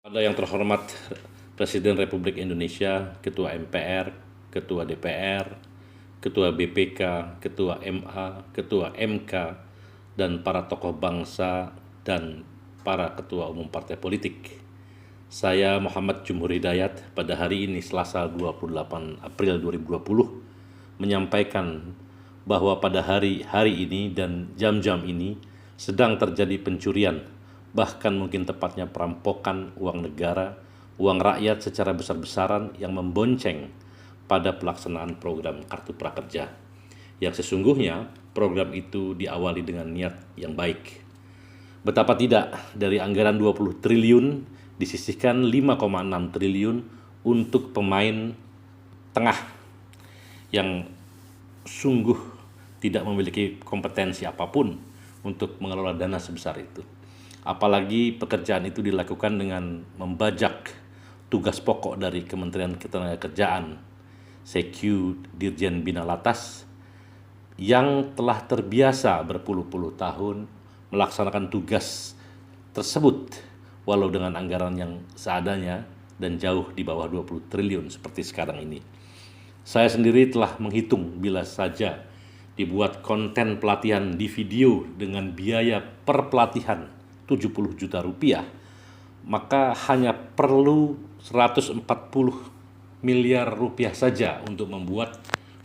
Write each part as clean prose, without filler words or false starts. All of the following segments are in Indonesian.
Pada yang terhormat Presiden Republik Indonesia, Ketua MPR, Ketua DPR, Ketua BPK, Ketua MA, Ketua MK, dan para tokoh bangsa dan para ketua umum partai politik. Saya Muhammad Jumhur Hidayat pada hari ini Selasa 28 April 2020 menyampaikan bahwa pada hari ini dan jam-jam ini sedang terjadi pencurian, bahkan mungkin tepatnya perampokan uang negara, uang rakyat secara besar-besaran yang membonceng pada pelaksanaan program Kartu Prakerja. Yang sesungguhnya program itu diawali dengan niat yang baik. Betapa tidak, dari anggaran 20 triliun disisihkan 5,6 triliun untuk pemain tengah yang sungguh tidak memiliki kompetensi apapun untuk mengelola dana sebesar itu. Apalagi pekerjaan itu dilakukan dengan membajak tugas pokok dari Kementerian Ketenagakerjaan, Sekyu Dirjen Bina Latas, yang telah terbiasa berpuluh-puluh tahun melaksanakan tugas tersebut walau dengan anggaran yang seadanya dan jauh di bawah 20 triliun seperti sekarang ini. Saya sendiri telah menghitung bila saja dibuat konten pelatihan di video dengan biaya per pelatihan 70 juta rupiah, maka hanya perlu 140 miliar rupiah saja untuk membuat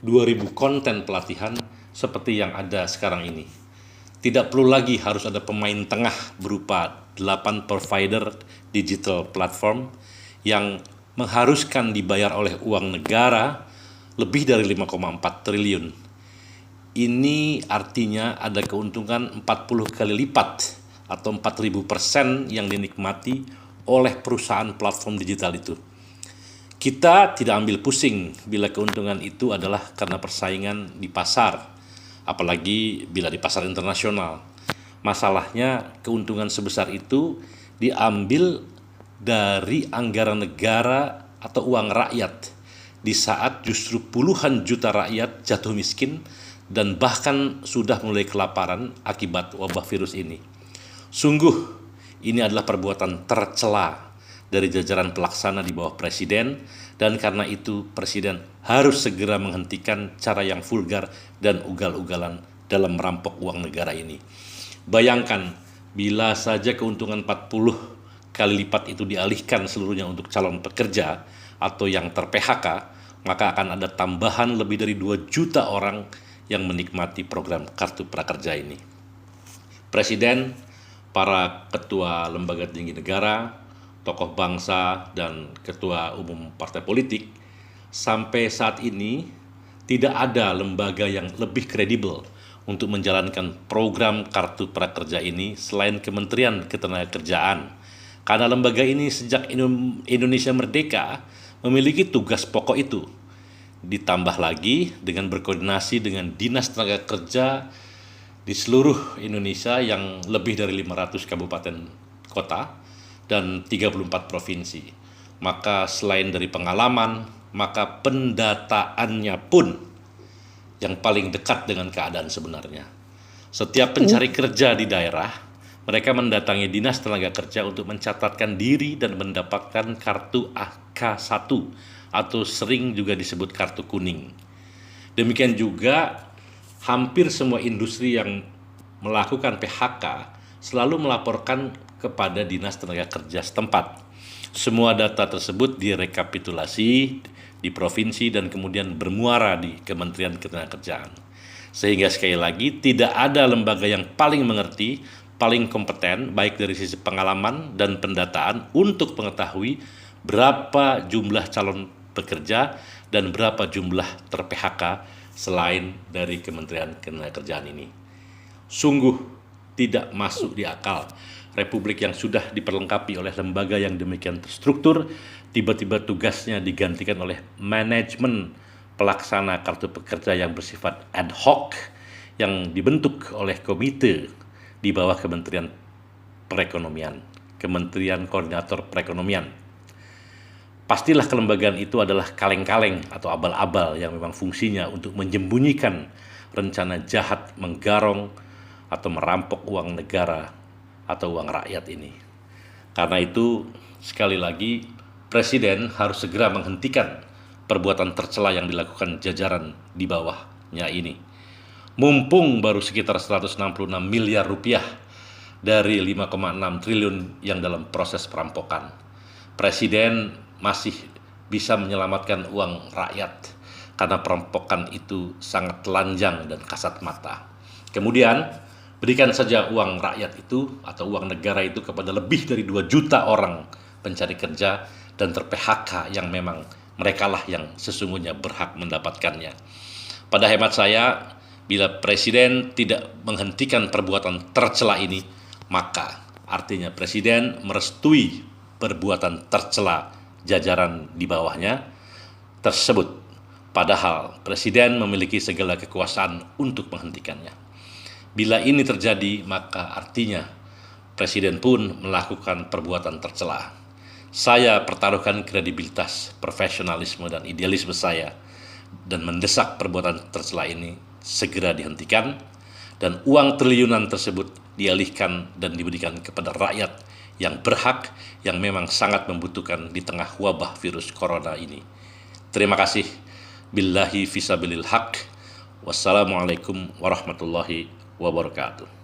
2000 konten pelatihan seperti yang ada sekarang ini. Tidak perlu lagi harus ada pemain tengah berupa 8 provider digital platform yang mengharuskan dibayar oleh uang negara lebih dari 5,4 triliun. Ini artinya ada keuntungan 40 kali lipat atau 4.000% yang dinikmati oleh perusahaan platform digital itu. Kita tidak ambil pusing bila keuntungan itu adalah karena persaingan di pasar, apalagi bila di pasar internasional. Masalahnya keuntungan sebesar itu diambil dari anggaran negara atau uang rakyat di saat justru puluhan juta rakyat jatuh miskin dan bahkan sudah mulai kelaparan akibat wabah virus ini. Sungguh, ini adalah perbuatan tercela dari jajaran pelaksana di bawah Presiden, dan karena itu Presiden harus segera menghentikan cara yang vulgar dan ugal-ugalan dalam merampok uang negara ini. Bayangkan, bila saja keuntungan 40 kali lipat itu dialihkan seluruhnya untuk calon pekerja atau yang ter-PHK, maka akan ada tambahan lebih dari 2 juta orang yang menikmati program Kartu Prakerja ini. Presiden, para ketua lembaga tinggi negara, tokoh bangsa, dan ketua umum partai politik, sampai saat ini tidak ada lembaga yang lebih kredibel untuk menjalankan program Kartu Prakerja ini selain Kementerian Ketenagakerjaan. Karena lembaga ini sejak Indonesia merdeka memiliki tugas pokok itu. Ditambah lagi dengan berkoordinasi dengan Dinas Tenaga Kerja di seluruh Indonesia yang lebih dari 500 kabupaten kota dan 34 provinsi. Maka selain dari pengalaman, maka pendataannya pun yang paling dekat dengan keadaan sebenarnya. Setiap pencari kerja di daerah, mereka mendatangi Dinas Tenaga Kerja untuk mencatatkan diri dan mendapatkan kartu AK1 atau sering juga disebut kartu kuning. Demikian juga hampir semua industri yang melakukan PHK selalu melaporkan kepada Dinas Tenaga Kerja setempat. Semua data tersebut direkapitulasi di provinsi dan kemudian bermuara di Kementerian Ketenagakerjaan. Sehingga sekali lagi tidak ada lembaga yang paling mengerti, paling kompeten baik dari sisi pengalaman dan pendataan untuk mengetahui berapa jumlah calon pekerja dan berapa jumlah ter-PHK selain dari Kementerian Ketenagakerjaan ini. Sungguh tidak masuk di akal Republik yang sudah diperlengkapi oleh lembaga yang demikian terstruktur, tiba-tiba tugasnya digantikan oleh manajemen pelaksana kartu pekerja yang bersifat ad hoc yang dibentuk oleh komite di bawah Kementerian Perekonomian, Kementerian Koordinator Perekonomian. Pastilah kelembagaan itu adalah kaleng-kaleng atau abal-abal yang memang fungsinya untuk menyembunyikan rencana jahat menggarong atau merampok uang negara atau uang rakyat ini. Karena itu Sekali lagi, Presiden harus segera menghentikan perbuatan tercela yang dilakukan jajaran di bawahnya ini. Mumpung baru sekitar 166 miliar rupiah dari 5,6 triliun yang dalam proses perampokan. Presiden masih bisa menyelamatkan uang rakyat karena perampokan itu sangat telanjang dan kasat mata. Kemudian, berikan saja uang rakyat itu atau uang negara itu kepada lebih dari 2 juta orang pencari kerja dan ter-PHK yang memang merekalah yang sesungguhnya berhak mendapatkannya. Pada hemat saya, bila Presiden tidak menghentikan perbuatan tercela ini, maka artinya Presiden merestui perbuatan tercela jajaran di bawahnya tersebut. Padahal Presiden memiliki segala kekuasaan untuk menghentikannya. Bila ini terjadi, maka artinya Presiden pun melakukan perbuatan tercela. Saya pertaruhkan kredibilitas, profesionalisme, dan idealisme saya dan mendesak perbuatan tercela ini segera dihentikan dan uang triliunan tersebut dialihkan dan diberikan kepada rakyat yang berhak, yang memang sangat membutuhkan di tengah wabah virus corona ini. Terima kasih. Billahi fisabilil haq. Wassalamualaikum warahmatullahi wabarakatuh.